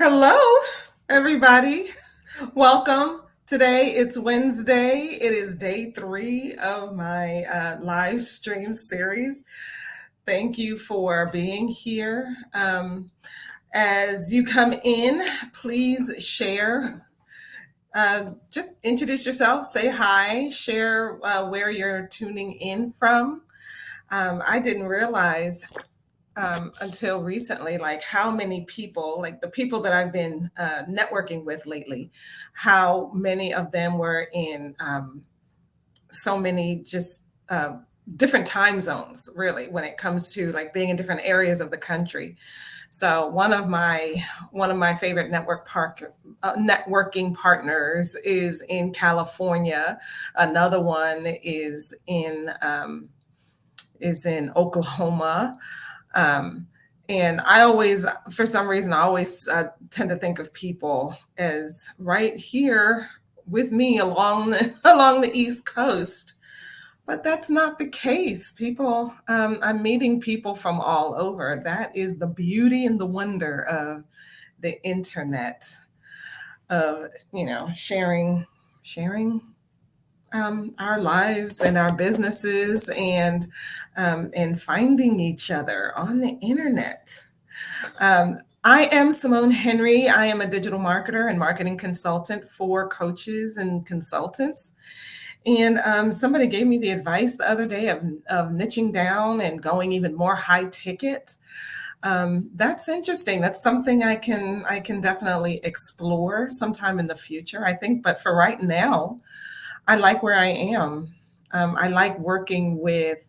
Hello, everybody. Welcome. Today it's Wednesday. It is day 3 of my live stream series. Thank you for being here. As you come in, please share. Just introduce yourself, say hi, share where you're tuning in from. I didn't realize until recently, like how many people, like the people that I've been networking with lately, how many of them were in so many just different time zones, really, when it comes to like being in different areas of the country. So one of my favorite networking partners is in California. Another one is in Oklahoma. Um, and I always, for some reason, I always tend to think of people as right here with me along along the East Coast. But that's not the case. I'm meeting people from all over. That is the beauty and the wonder of the internet, of sharing our lives and our businesses and finding each other on the internet. I am Simone Henry. I am a digital marketer and marketing consultant for coaches and consultants. And somebody gave me the advice the other day of niching down and going even more high ticket. That's interesting. That's something I can definitely explore sometime in the future, I think. But for right now, I like where I am. I like working with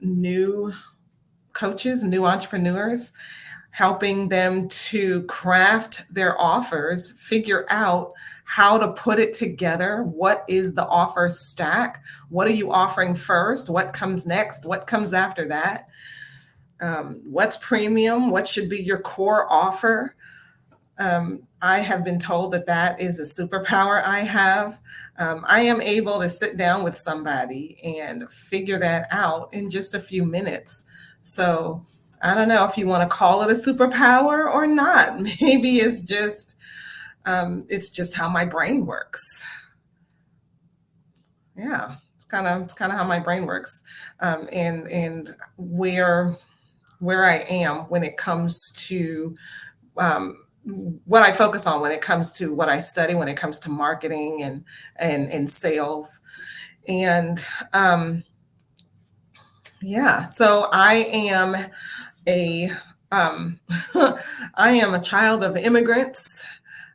new coaches, new entrepreneurs, helping them to craft their offers, figure out how to put it together. What is the offer stack? What are you offering first? What comes next? What comes after that? What's premium? What should be your core offer? I have been told that that is a superpower I have. I am able to sit down with somebody and figure that out in just a few minutes. So I don't know if you want to call it a superpower or not. Maybe it's just how my brain works. Yeah, it's kind of how my brain works, and where I am when it comes to um, what I focus on, when it comes to what I study, when it comes to marketing and sales. And yeah, so a um, I am a child of immigrants.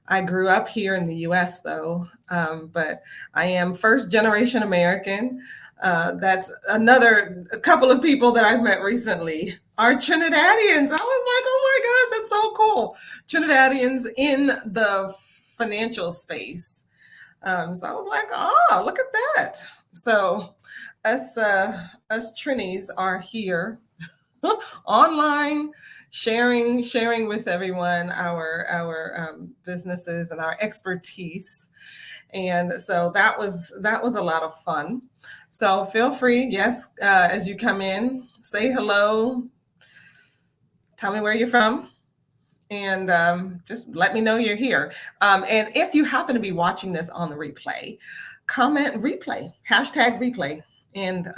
I grew up here in the U.S. though, but I am first generation American. That's another a couple of people that I've met recently are Trinidadians. I was like, oh my gosh, that's so cool. Trinidadians in the financial space. So I was like, oh, look at that. So us Trinis are here online sharing with everyone our businesses and our expertise. And so that was a lot of fun. So feel free, yes, as you come in, say hello, tell me where you're from, and just let me know you're here. And if you happen to be watching this on the replay, comment replay, hashtag replay, and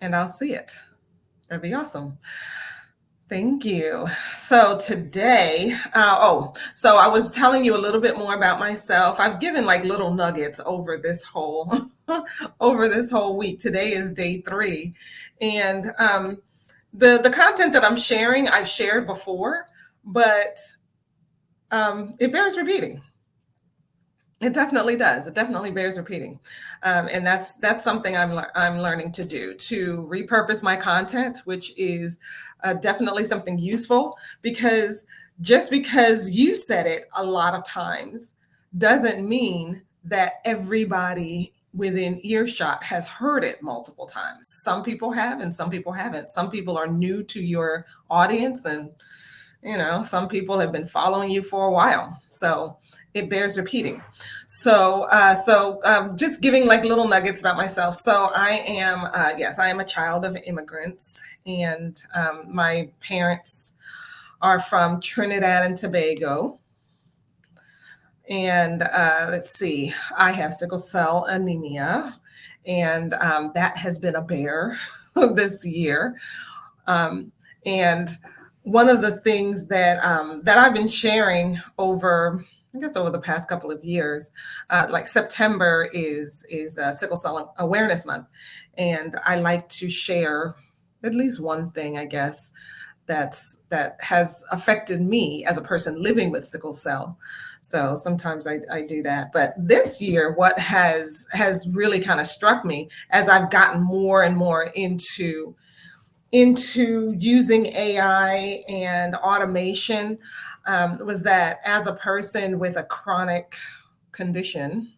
I'll see it. That'd be awesome. Thank you. So today, so I was telling you a little bit more about myself. I've given like little nuggets over this whole over this whole week. Today is day 3, and the content that I'm sharing, I've shared before, but it bears repeating. It definitely does. It definitely bears repeating, and that's something I'm learning to do, to repurpose my content, which is definitely something useful. Because just because you said it a lot of times doesn't mean that everybody within earshot has heard it multiple times. Some people have, and some people haven't. Some people are new to your audience, and some people have been following you for a while. So it bears repeating. So just giving like little nuggets about myself. So yes, I am a child of immigrants, and my parents are from Trinidad and Tobago. And let's see, I have sickle cell anemia, and that has been a bear this year. And one of the things that I've been sharing over, I guess, over the past couple of years, like September is Sickle Cell Awareness Month, and I like to share at least one thing, I guess, that has affected me as a person living with sickle cell. So sometimes I do that. But this year, what has really kind of struck me as I've gotten more and more into using AI and automation, was that as a person with a chronic condition,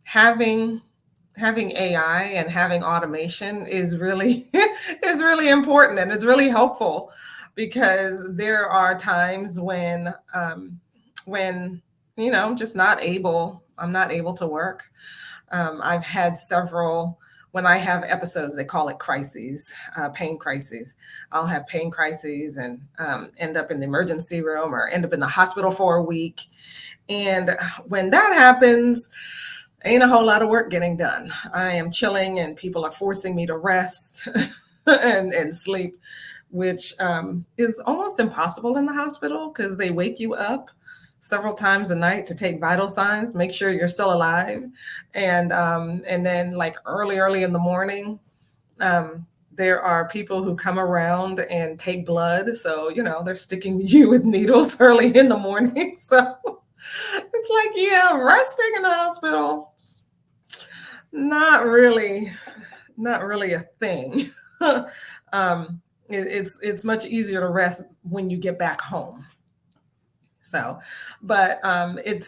having AI and having automation is really is really important, and it's really helpful, because there are times when I'm just not able. I'm not able to work. I've had several. When I have episodes, they call it crises, pain crises. I'll have pain crises and end up in the emergency room or end up in the hospital for a week. And when that happens, ain't a whole lot of work getting done. I am chilling and people are forcing me to rest and sleep, which is almost impossible in the hospital, because they wake you up several times a night to take vital signs, make sure you're still alive. And then like early in the morning, there are people who come around and take blood. So, they're sticking you with needles early in the morning. So it's like, yeah, resting in the hospital, not really a thing. It's much easier to rest when you get back home. So, but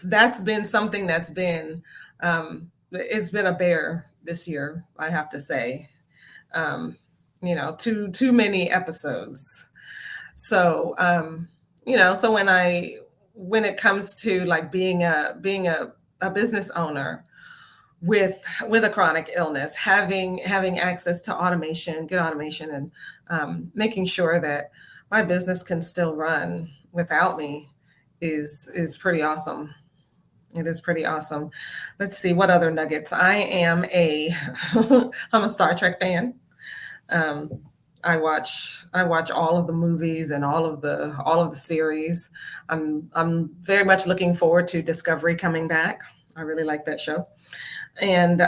that's been something that's been it's been a bear this year, I have to say. Too many episodes. So so when it comes to like being a business owner with a chronic illness, having access to good automation, and making sure that my business can still run without me is pretty awesome. It is pretty awesome. Let's see what other nuggets. I'm a Star Trek fan. I watch all of the movies and all of the series. I'm very much looking forward to Discovery coming back. I really like that show. And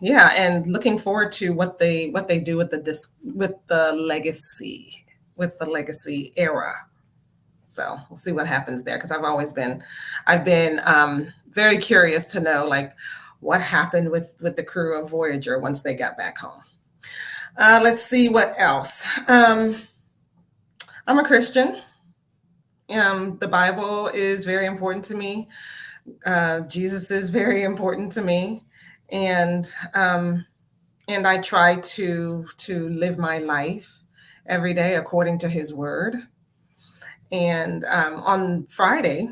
and looking forward to what they do with the legacy era. So we'll see what happens there, because I've been very curious to know like what happened with the crew of Voyager once they got back home. Let's see what else. I'm a Christian. The Bible is very important to me. Jesus is very important to me, and I try to live my life every day according to His Word. And on Friday,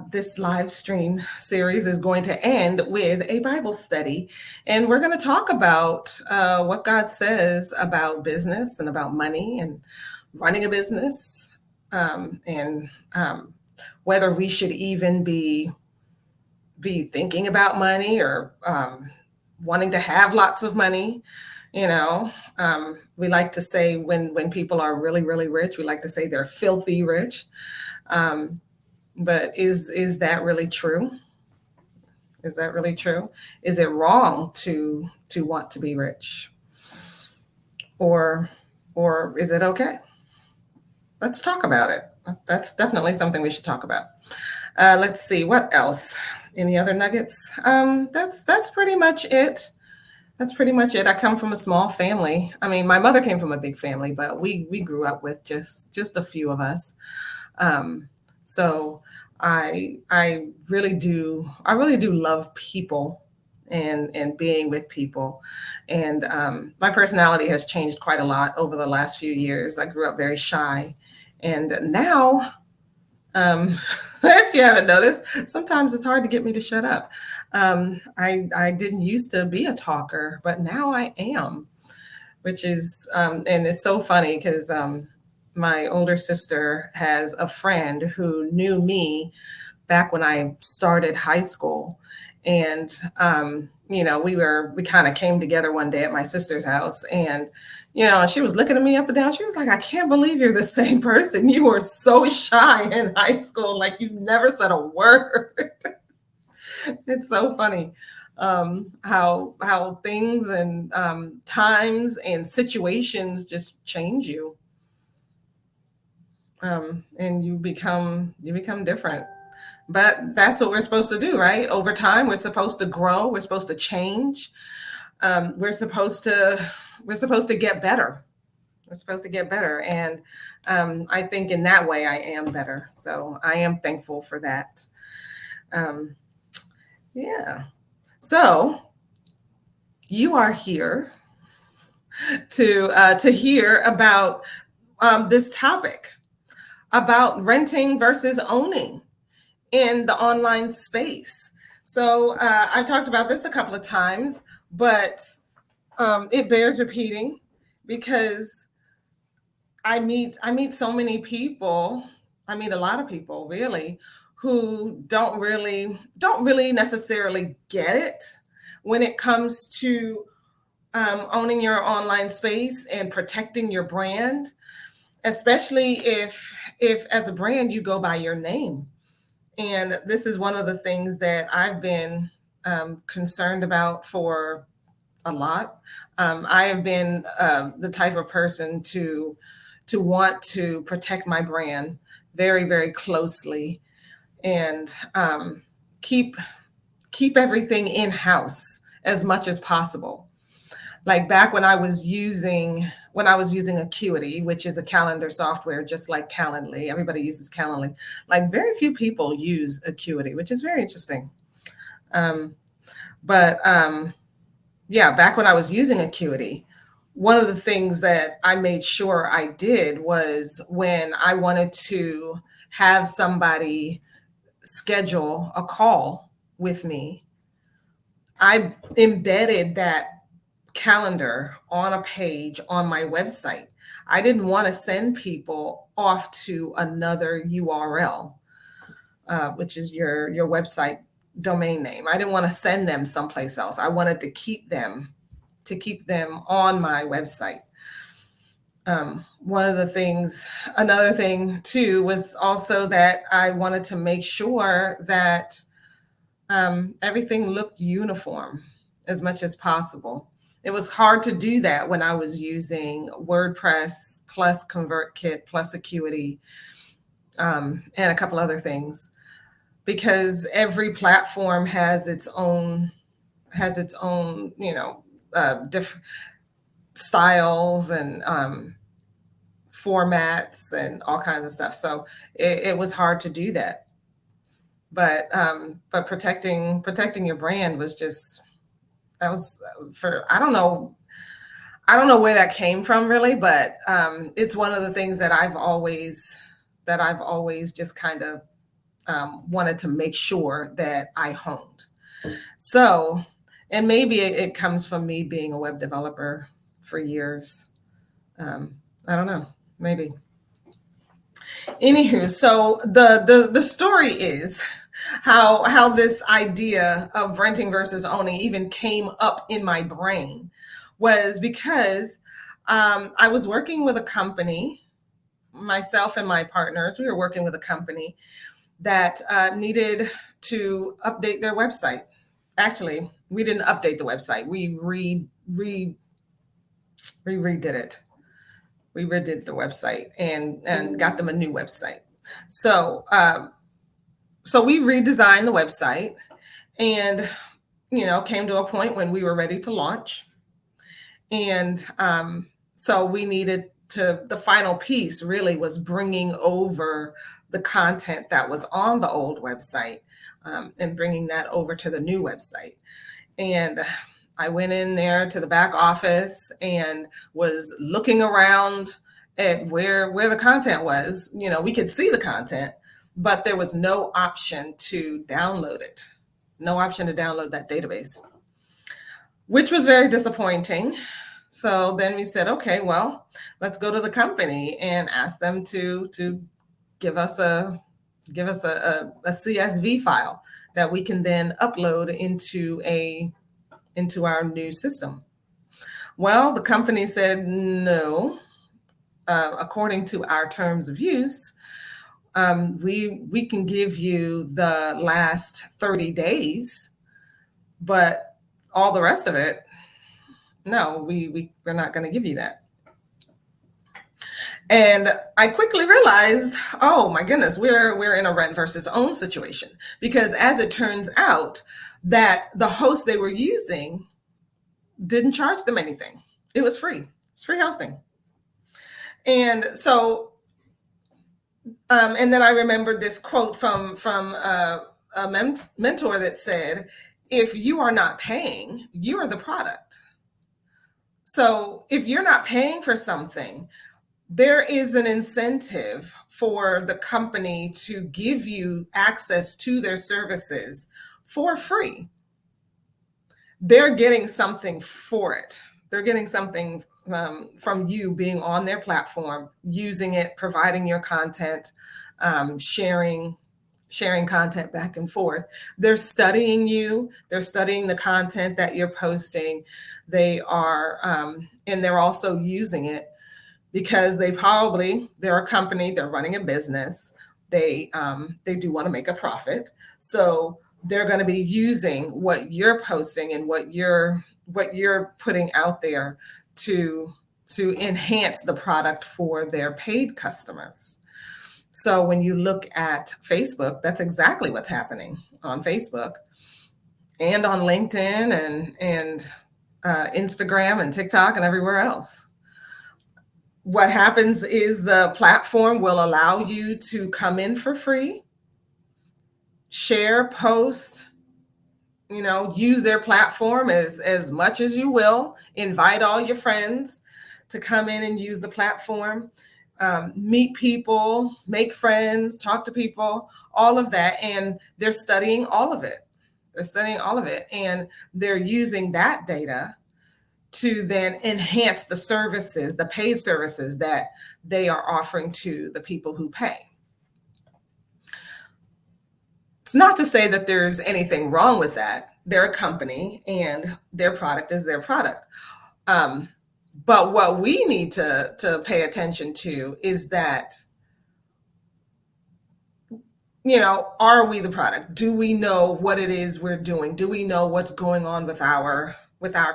this live stream series is going to end with a Bible study. And we're going to talk about what God says about business and about money and running a business, and whether we should even be thinking about money or wanting to have lots of money. We like to say when people are really, really rich, we like to say they're filthy rich. But is that really true? Is that really true? Is it wrong to want to be rich? Or is it okay? Let's talk about it. That's definitely something we should talk about. Let's see, what else? Any other nuggets? That's pretty much it. That's pretty much it. I come from a small family. I mean, my mother came from a big family, but we grew up with just a few of us. So I really do love people and being with people. And my personality has changed quite a lot over the last few years. I grew up very shy, and now, if you haven't noticed, sometimes it's hard to get me to shut up. I didn't used to be a talker, but now I am. which is, and it's so funny because my older sister has a friend who knew me back when I started high school. And, we kind of came together one day at my sister's house, and, she was looking at me up and down. She was like, I can't believe you're the same person. You were so shy in high school. Like you never said a word. It's so funny how things and times and situations just change you, and you become different. But that's what we're supposed to do, right? Over time, we're supposed to grow. We're supposed to change. We're supposed to get better. We're supposed to get better, and I think in that way, I am better. So I am thankful for that. Um, yeah. So you are here to hear about this topic about renting versus owning in the online space. So I've talked about this a couple of times, but it bears repeating because I meet so many people. I meet a lot of people really who don't really necessarily get it when it comes to owning your online space and protecting your brand, especially if as a brand you go by your name. And this is one of the things that I've been concerned about for a lot. I have been the type of person to want to protect my brand very, very closely, and keep keep everything in house as much as possible. Like back when I was using Acuity, which is a calendar software just like Calendly. Everybody uses Calendly. Like very few people use Acuity, which is very interesting. Um, but yeah, back when I was using Acuity, one of the things that I made sure I did was when I wanted to have somebody schedule a call with me, I embedded that calendar on a page on my website. I didn't want to send people off to another URL, which is your website domain name. I didn't want to send them someplace else. I wanted to keep them on my website. Another thing too was also that I wanted to make sure that everything looked uniform as much as possible. It was hard to do that when I was using WordPress plus ConvertKit plus Acuity, and a couple other things, because every platform has its own different styles and formats and all kinds of stuff. So it was hard to do that. But protecting your brand was just that was for I don't know where that came from really, but it's one of the things that I've always just kind of wanted to make sure that I honed. So, and maybe it comes from me being a web developer for years. I don't know, maybe. Anywho, so the story is how this idea of renting versus owning even came up in my brain was because I was working with a company, myself and my partners, we were working with a company that needed to update their website. Actually, we didn't update the website. We redid it. We redid the website and got them a new website. So so we redesigned the website, and came to a point when we were ready to launch. And so we needed to, the final piece really was bringing over the content that was on the old website, and bringing that over to the new website. And I went in there to the back office and was looking around at where the content was. We could see the content, but there was no option to download it, no option to download that database, which was very disappointing. So then we said, okay, well, let's go to the company and ask them to give us a CSV file that we can then upload into our new system. Well, the company said no. According to our terms of use, we can give you the last 30 days, but all the rest of it, no, we're not going to give you that. And I quickly realized, oh my goodness, we're in a rent versus own situation, because as it turns out, that the host they were using didn't charge them anything. It was free. It's free hosting. And so, and then I remembered this quote from a mentor that said, if you are not paying, you are the product. So if you're not paying for something, there is an incentive for the company to give you access to their services for free. They're getting something for it. They're getting something from you being on their platform, using it, providing your content, sharing content back and forth. They're studying you. They're studying the content that you're posting. They are, and they're also using it because they're a company, they're running a business. They do want to make a profit. So they're going to be using what you're posting and what you're putting out there to enhance the product for their paid customers. So when you look at Facebook, that's exactly what's happening on Facebook and on LinkedIn and Instagram and TikTok and everywhere else. What happens is the platform will allow you to come in for free, share, post, use their platform as much as you will, invite all your friends to come in and use the platform, meet people, make friends, talk to people, all of that. And they're studying all of it. And they're using that data to then enhance the services, the paid services that they are offering to the people who pay. It's not to say that there's anything wrong with that. They're a company and their product is their product. But what we need to pay attention to is that, are we the product? Do we know what it is we're doing? Do we know what's going on with our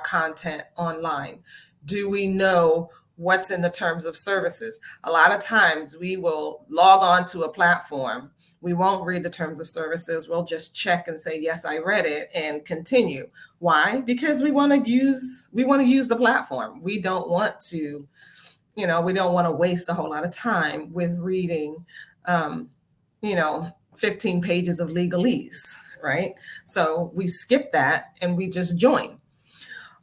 content online? Do we know what's in the terms of services? A lot of times we will log on to a platform. We won't read the terms of services. We'll just check and say, yes, I read it, and continue. Why? Because we want to use the platform. We don't want to, we don't want to waste a whole lot of time with reading, 15 pages of legalese, right? So we skip that and we just join.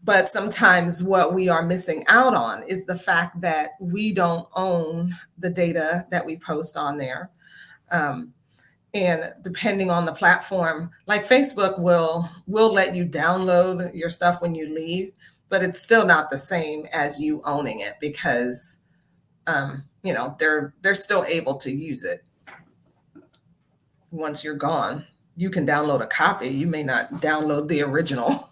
But sometimes what we are missing out on is the fact that we don't own the data that we post on there. And depending on the platform, like Facebook will let you download your stuff when you leave, but it's still not the same as you owning it because, they're still able to use it. Once you're gone, you can download a copy. You may not download the original.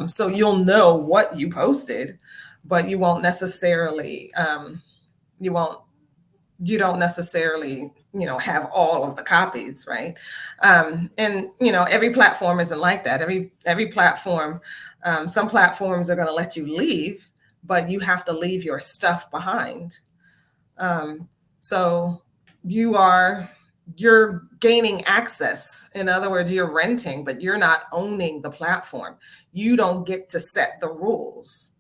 So you'll know what you posted, but you won't necessarily, you don't necessarily, have all of the copies, right? And every platform isn't like that. Every platform, some platforms are going to let you leave, but you have to leave your stuff behind. So you're gaining access. In other words, you're renting, but you're not owning the platform. You don't get to set the rules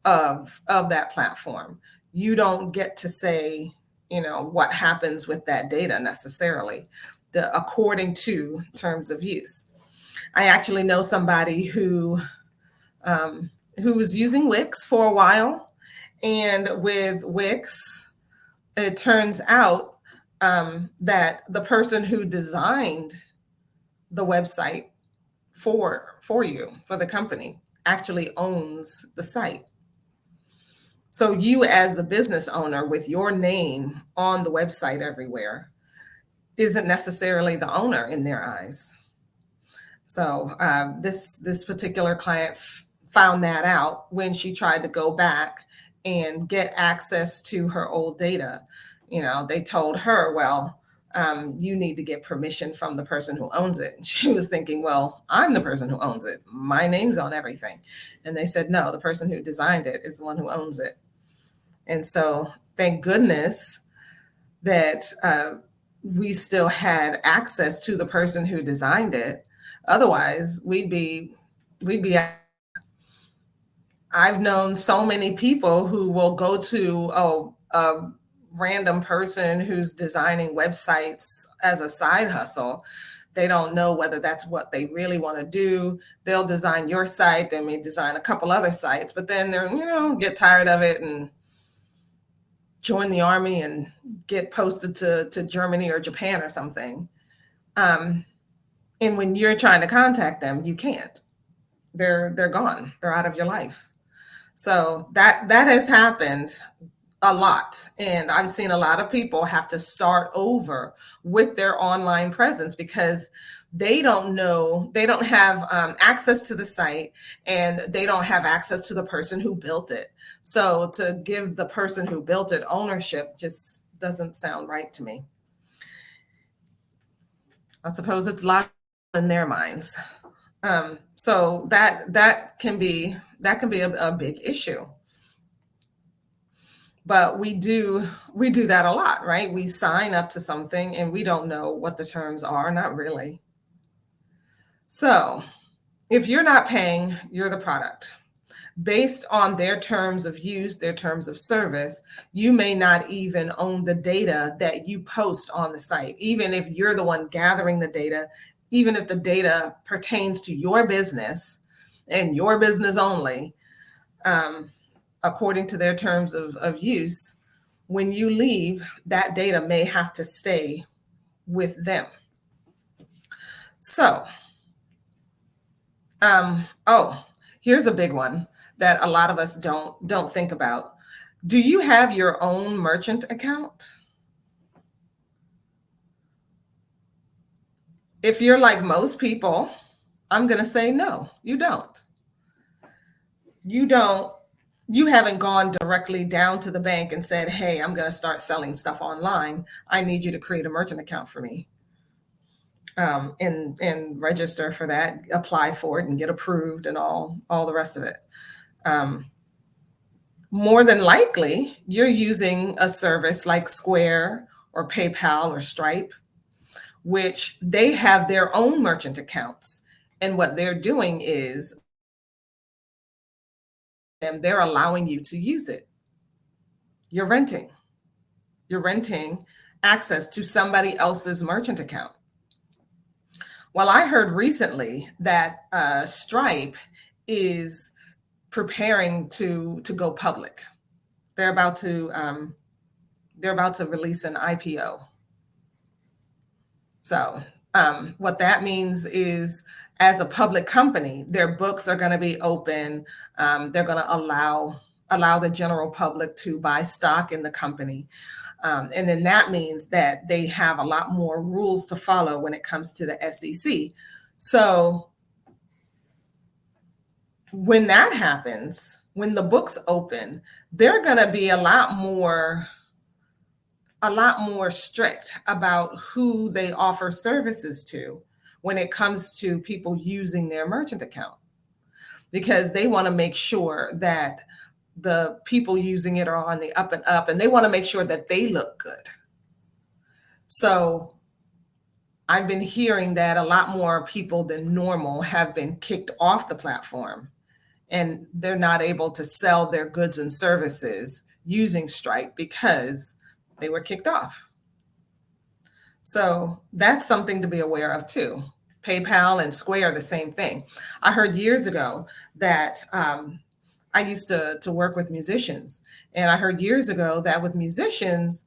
of that platform. You don't get to say, what happens with that data necessarily, according to terms of use. I actually know somebody who was using Wix for a while, and with Wix, it turns out that the person who designed the website for the company actually owns the site. So you as the business owner with your name on the website everywhere isn't necessarily the owner in their eyes. So this particular client found that out when she tried to go back and get access to her old data. They told her, well, you need to get permission from the person who owns it. And she was thinking, well, I'm the person who owns it. My name's on everything. And they said, no, the person who designed it is the one who owns it. And so thank goodness that we still had access to the person who designed it. Otherwise, we'd be. I've known so many people who will go to a random person who's designing websites as a side hustle. They don't know whether that's what they really want to do. They'll design your site, they may design a couple other sites, but then get tired of it and join the army and get posted to Germany or Japan or something. And when you're trying to contact them, you can't. They're gone. They're out of your life. So that has happened a lot. And I've seen a lot of people have to start over with their online presence because they don't know, they don't have access to the site, and they don't have access to the person who built it. So to give the person who built it ownership just doesn't sound right to me. I suppose it's locked in their minds. So that can be a big issue. But we do that a lot, right? We sign up to something and we don't know what the terms are, not really. So if you're not paying, you're the product. Based on their terms of use, their terms of service, you may not even own the data that you post on the site, even if you're the one gathering the data, even if the data pertains to your business and your business only. According to their terms of use, when you leave, that data may have to stay with them. So, here's a big one that a lot of us don't think about. Do you have your own merchant account? If you're like most people, I'm going to say no, you don't. You haven't gone directly down to the bank and said, hey, I'm going to start selling stuff online. I need you to create a merchant account for me. And register for that, apply for it and get approved and all the rest of it. More than likely, you're using a service like Square or PayPal or Stripe, which they have their own merchant accounts. And what they're doing is they're allowing you to use it. You're renting access to somebody else's merchant account. Well, I heard recently that Stripe is preparing to go public. They're about to release an IPO. So what that means is, as a public company, their books are going to be open. They're going to allow the general public to buy stock in the company. And then that means that they have a lot more rules to follow when it comes to the SEC. So when that happens, when the books open, they're going to be a lot more strict about who they offer services to when it comes to people using their merchant account, because they want to make sure that the people using it are on the up and up, and they want to make sure that they look good. So I've been hearing that a lot more people than normal have been kicked off the platform, and they're not able to sell their goods and services using Stripe because they were kicked off. So that's something to be aware of too. PayPal and Square, the same thing. I heard years ago that I used to work with musicians, and I heard years ago that with musicians,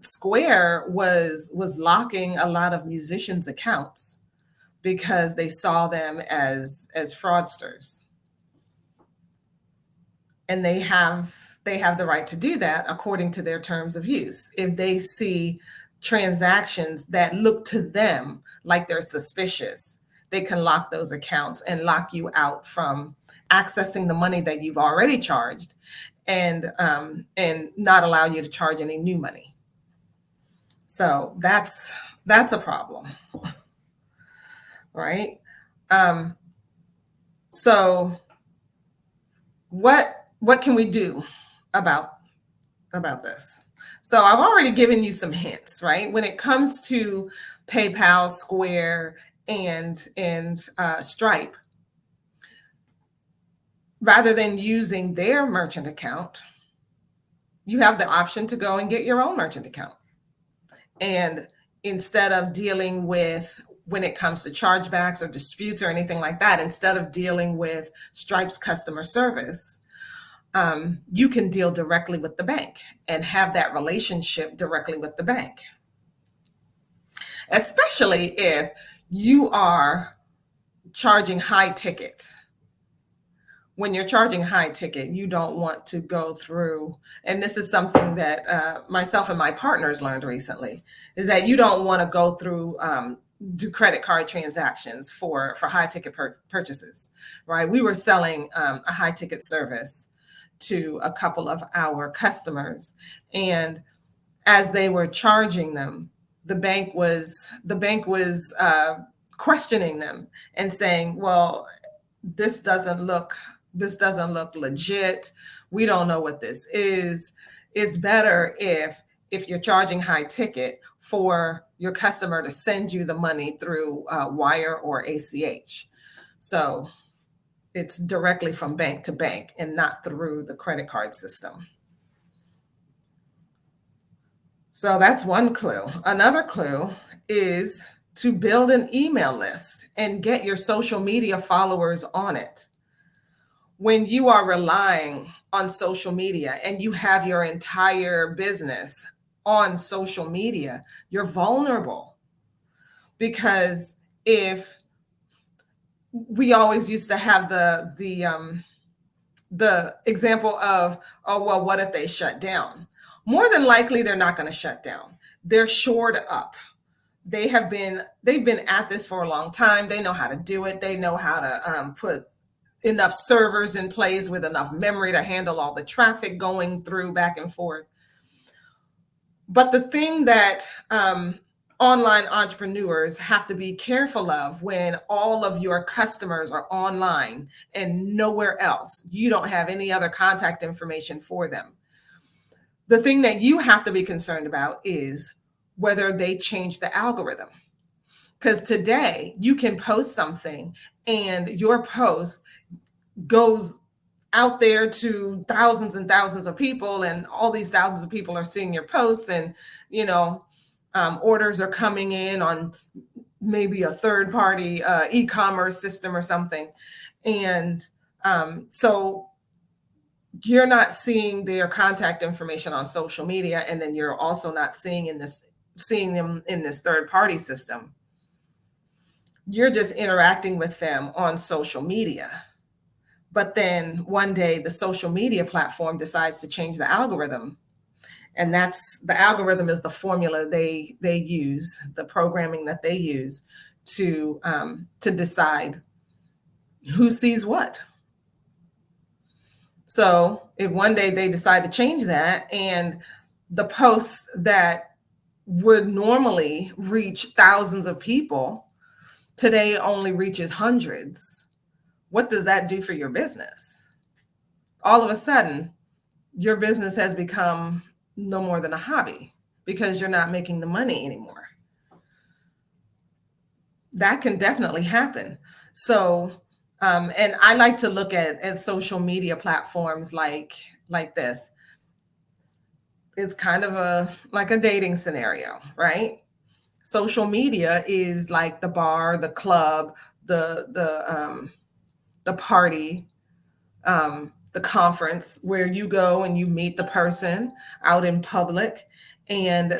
Square was locking a lot of musicians' accounts because they saw them as fraudsters. And they have they have the right to do that according to their terms of use. If they see transactions that look to them like they're suspicious, they can lock those accounts and lock you out from accessing the money that you've already charged, and not allow you to charge any new money. So that's a problem, right? So what can we do about this? So I've already given you some hints, right? When it comes to PayPal, Square, and Stripe, rather than using their merchant account, you have the option to go and get your own merchant account. And instead of dealing with, when it comes to chargebacks or disputes or anything like that, instead of dealing with Stripe's customer service, you can deal directly with the bank and have that relationship directly with the bank. Especially if you are charging high ticket. When you're charging high ticket, you don't want to go through, and this is something that myself and my partners learned recently, is that you don't want to go through do credit card transactions for high ticket purchases, right? We were selling a high ticket service to a couple of our customers, and as they were charging them, the bank was questioning them and saying, well, this doesn't look legit. We don't know what this is. It's better if you're charging high ticket for your customer to send you the money through wire or ACH. So it's directly from bank to bank and not through the credit card system. So that's one clue. Another clue is to build an email list and get your social media followers on it. When you are relying on social media and you have your entire business on social media, you're vulnerable. Because if we always used to have the example of, oh, well, what if they shut down? More than likely, they're not going to shut down. They're shored up. They've been at this for a long time. They know how to do it. They know how to put enough servers in place with enough memory to handle all the traffic going through back and forth. But the thing that online entrepreneurs have to be careful of when all of your customers are online and nowhere else, you don't have any other contact information for them. The thing that you have to be concerned about is whether they change the algorithm. Because today you can post something and your post goes out there to thousands and thousands of people, and all these thousands of people are seeing your posts, and orders are coming in on maybe a third party e-commerce system or something. And so you're not seeing their contact information on social media, and then you're also not seeing them in this third party system. You're just interacting with them on social media. But then one day the social media platform decides to change the algorithm. And the algorithm is the formula they use, the programming that they use to decide who sees what. So if one day they decide to change that, and the posts that would normally reach thousands of people today only reaches hundreds, what does that do for your business? All of a sudden, your business has become no more than a hobby because you're not making the money anymore. That can definitely happen. So, and I like to look at social media platforms like this. It's kind of like a dating scenario, right? Social media is like the bar, the club, the party, the conference where you go and you meet the person out in public, and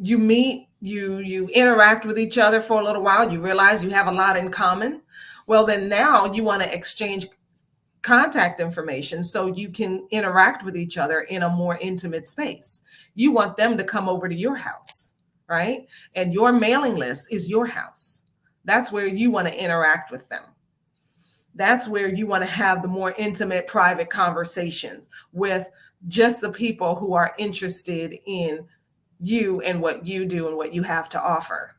you interact with each other for a little while. You realize you have a lot in common. Well, then now you want to exchange contact information so you can interact with each other in a more intimate space. You want them to come over to your house, right? And your mailing list is your house. That's where you want to interact with them. That's where you want to have the more intimate, private conversations with just the people who are interested in you and what you do and what you have to offer.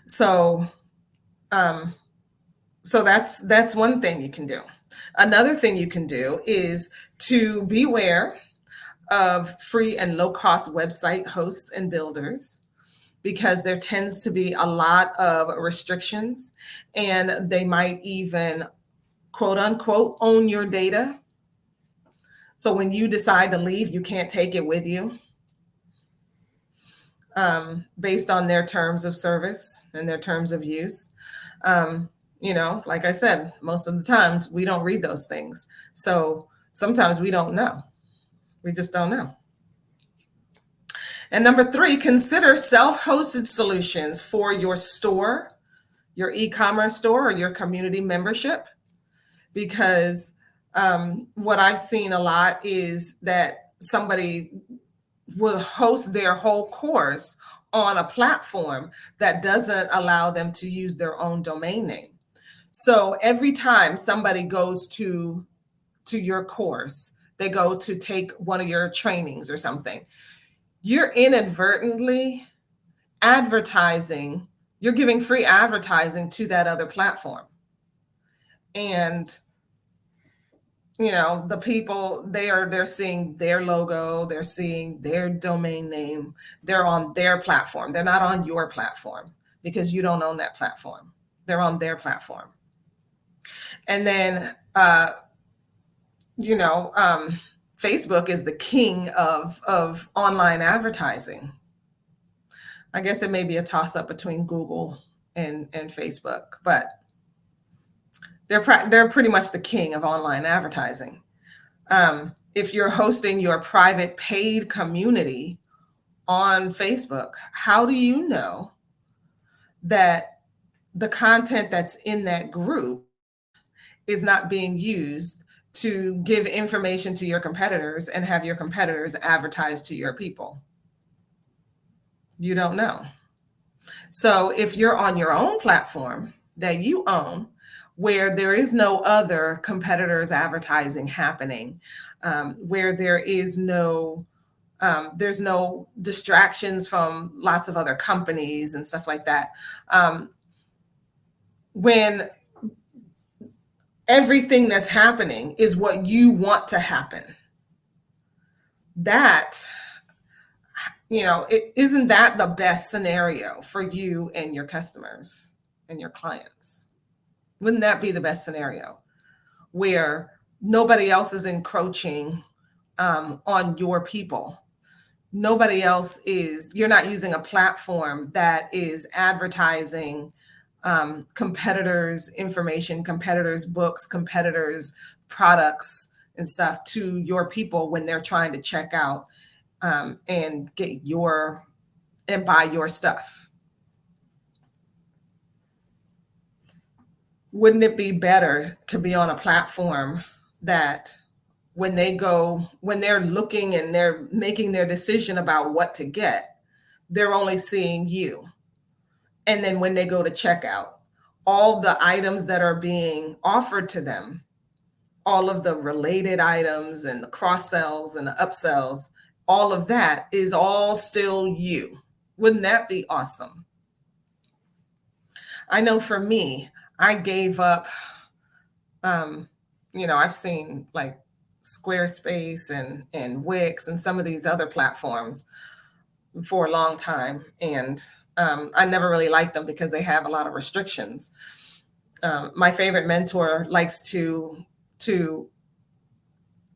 So, that's one thing you can do. Another thing you can do is to beware of free and low cost website hosts and builders, because there tends to be a lot of restrictions, and they might even, quote unquote, own your data. So when you decide to leave, you can't take it with you, based on their terms of service and their terms of use. Like I said, most of the times we don't read those things. So sometimes we don't know. We just don't know. And number 3, consider self-hosted solutions for your store, your e-commerce store, or your community membership. Because what I've seen a lot is that somebody will host their whole course on a platform that doesn't allow them to use their own domain name. So every time somebody goes to your course, they go to take one of your trainings or something, you're inadvertently advertising, you're giving free advertising to that other platform. And the people, they're seeing their logo, they're seeing their domain name, they're on their platform. They're not on your platform because you don't own that platform. They're on their platform. And then, Facebook is the king of online advertising. I guess it may be a toss-up between Google and Facebook, but they're pretty much the king of online advertising. If you're hosting your private paid community on Facebook, how do you know that the content that's in that group is not being used to give information to your competitors and have your competitors advertise to your people? You don't know. So if you're on your own platform that you own, where there is no other competitors advertising happening, where there's no distractions from lots of other companies and stuff like that, when everything that's happening is what you want to happen, isn't that the best scenario for you and your customers and your clients? Wouldn't that be the best scenario, where nobody else is encroaching on your people? You're not using a platform that is advertising competitors' information, competitors' books, competitors' products and stuff to your people when they're trying to check out and buy your stuff. Wouldn't it be better to be on a platform that when they're looking and they're making their decision about what to get, they're only seeing you? And then when they go to checkout, all the items that are being offered to them, all of the related items and the cross sells and the upsells, all of that is all still you. Wouldn't that be awesome? I know for me, I gave up, I've seen like Squarespace and Wix and some of these other platforms for a long time. And I never really liked them because they have a lot of restrictions. My favorite mentor likes to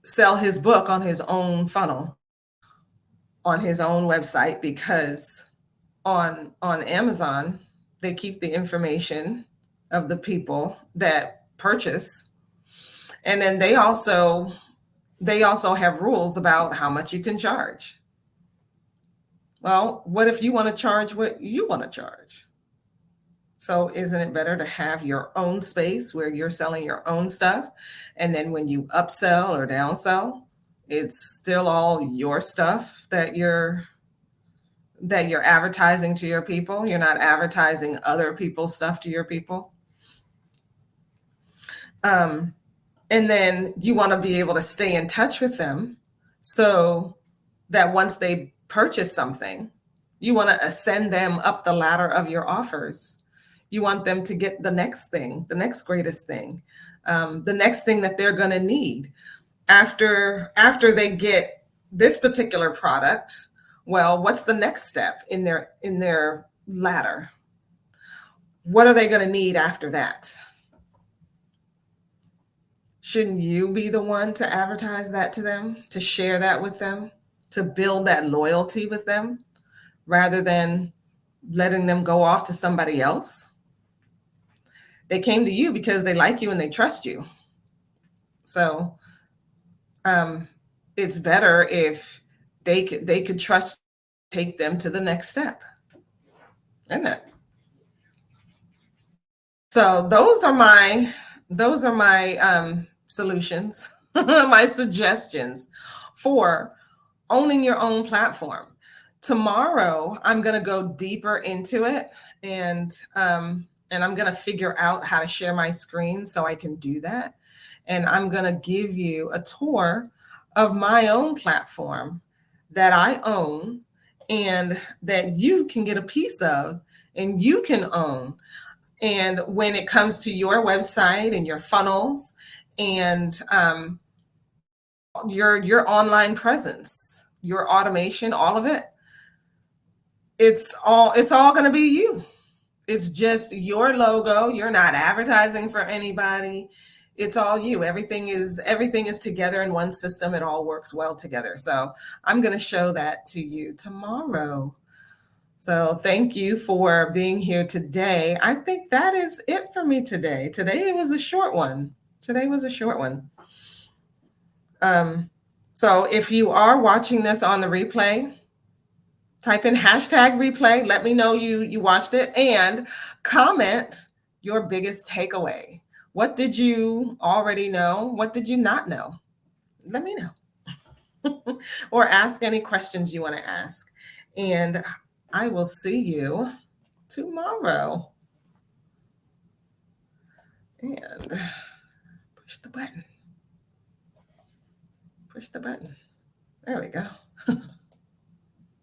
sell his book on his own funnel, on his own website, because on Amazon, they keep the information of the people that purchase. And then they also have rules about how much you can charge. Well, what if you want to charge what you want to charge? So isn't it better to have your own space where you're selling your own stuff? And then when you upsell or downsell, it's still all your stuff that you're advertising to your people. You're not advertising other people's stuff to your people. Um, and then you want to be able to stay in touch with them so that once they purchase something, you want to ascend them up the ladder of your offers. You want them to get the next thing, the next greatest thing, the next thing that they're going to need after they get this particular product. Well, what's the next step in their ladder? What are they going to need after that? Shouldn't you be the one to advertise that to them, to share that with them, to build that loyalty with them rather than letting them go off to somebody else? They came to you because they like you and they trust you. So um, it's better if they could trust, take them to the next step, isn't it? So those are my solutions, my suggestions for owning your own platform. Tomorrow, I'm going to go deeper into it, and I'm going to figure out how to share my screen so I can do that. And I'm going to give you a tour of my own platform that I own and that you can get a piece of and you can own. And when it comes to your website and your funnels and your online presence, your automation, all of it, it's all going to be you. It's just your logo. You're not advertising for anybody. It's all you. Everything is together in one system. It all works well together. So I'm going to show that to you tomorrow. So thank you for being here today. I think that is it for me today. Today was a short one. Today was a short one. So if you are watching this on the replay, type in hashtag replay. Let me know you watched it and comment your biggest takeaway. What did you already know? What did you not know? Let me know. Or ask any questions you want to ask. And I will see you tomorrow. And push the button. Push the button. There we go.